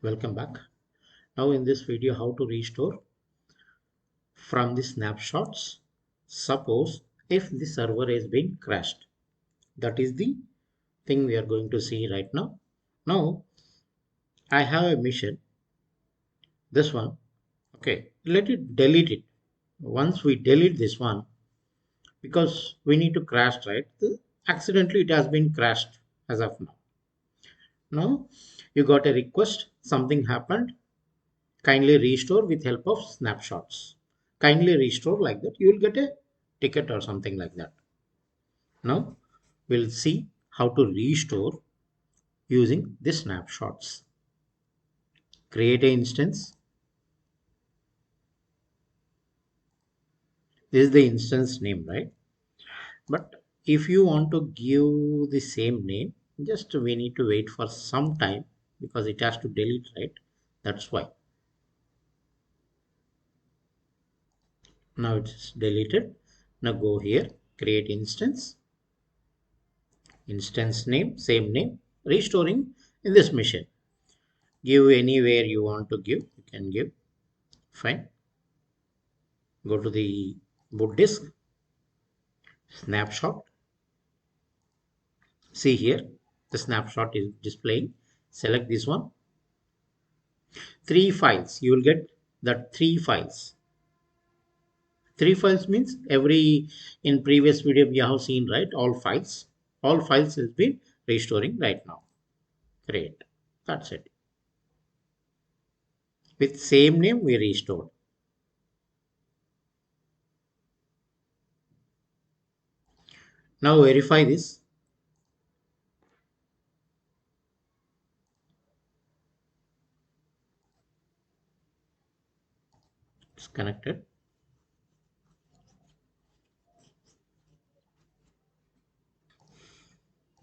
Welcome back. Now in this video, how to restore from the snapshots. Suppose if the server has been crashed. That is the thing we are going to see right now. Now I have a mission. This one. Okay. Let it delete it. Once we delete this one, because we need to crash, right? Accidentally it has been crashed as of now. Now you got a request, something happened. Kindly restore with help of snapshots. Kindly restore like that. You will get a ticket or something like that. Now we'll see how to restore using the snapshots. Create an instance. This is the instance name, right? But if you want to give the same name, just we need to wait for some time because it has to delete, right? That's why. Now it's deleted. Now go here, create instance, instance name, same name, restoring in this mission. Give anywhere you want to give, you can give. Fine. Go to the boot disk, snapshot. See here, the snapshot is displaying. Select this one. 3 files. You will get that 3 files. 3 files means every in previous video we have seen, right? All files. All files has been restoring right now. Great. That's it. With same name we restored. Now verify this. It's connected.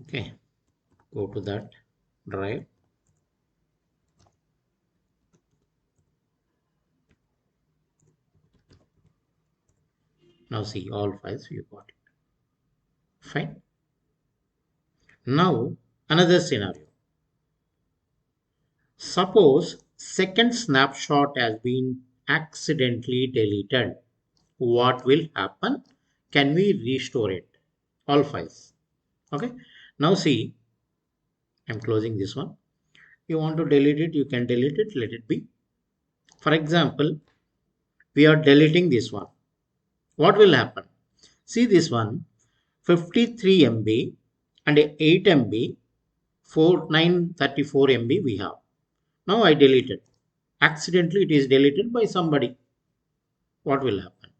Okay. Go to that drive. Now see all files you got it. Fine. Now another scenario. Suppose second snapshot has been accidentally deleted. What will happen? Can we restore it? All files. Okay. Now see, I'm closing this one. You want to delete it, you can delete it, let it be. For example, we are deleting this one. What will happen? See this one, 53 MB and 8 MB, 934 MB we have. Now I deleted. Accidentally it is deleted by somebody. What will happen?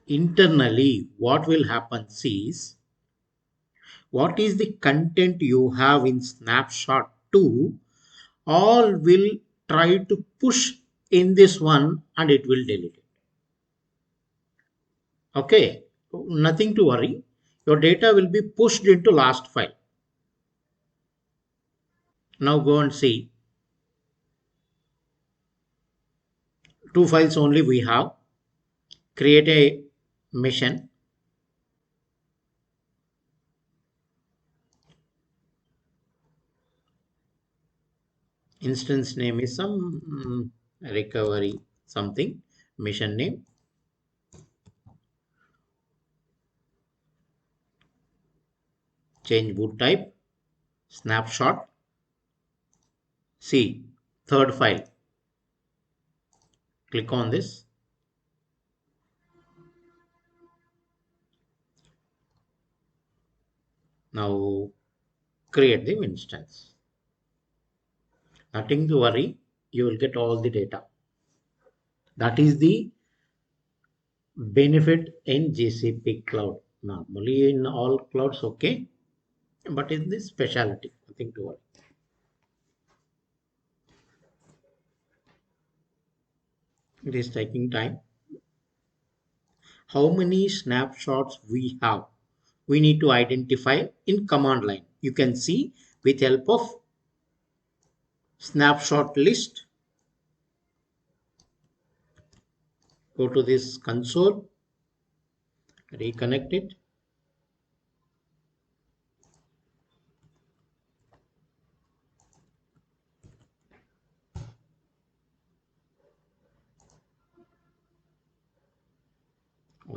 Internally, what will happen is, what is the content you have in snapshot 2, all will try to push in this one and it will delete it. Okay, nothing to worry. Your data will be pushed into last file. Now go and see. 2 files only we have. Create a mission. Instance name is some recovery something. Mission name. Change boot type. Snapshot. See, third file. Click on this. Now create the instance. Nothing to worry. You will get all the data. That is the benefit in GCP cloud. Normally in all clouds, okay, but in this specialty, nothing to worry. It is taking time. How many snapshots we have? We need to identify in command line. You can see with help of snapshot list. Go to this console, reconnect it.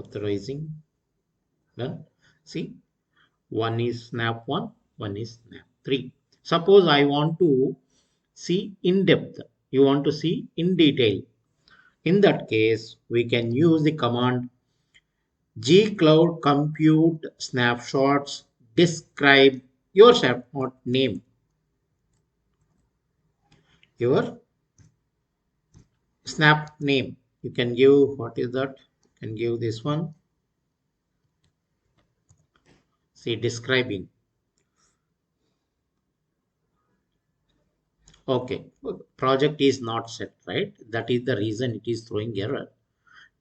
authorizing. Done. See, one is snap 1, one is snap 3. Suppose I want to see in depth, you want to see in detail. In that case, we can use the command gcloud compute snapshots describe your snapshot name, your snap name. You can give, what is that? You can give this one. See, describing. Okay, project is not set, right? That is the reason it is throwing error.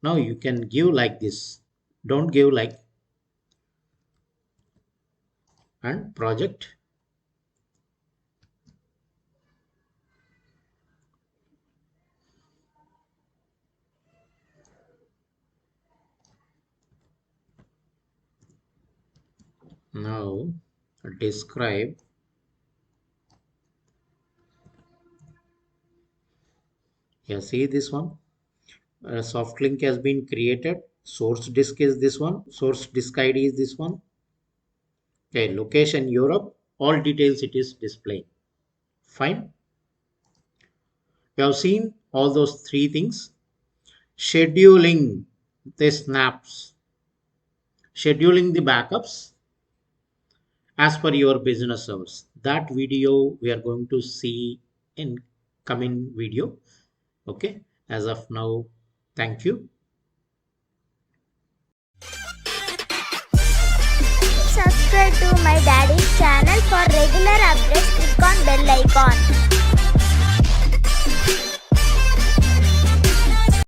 Now you can give like this. Don't give like and project. Now describe. Yeah, see this one. A soft link has been created. Source disk is this one. Source disk ID is this one. Okay, location Europe. All details it is displaying. Fine. We have seen all those three things. Scheduling the snaps, scheduling the backups as per your business hours. That video we are going to see in coming video. Okay. As of now, thank you. Subscribe to my daddy's channel for regular updates.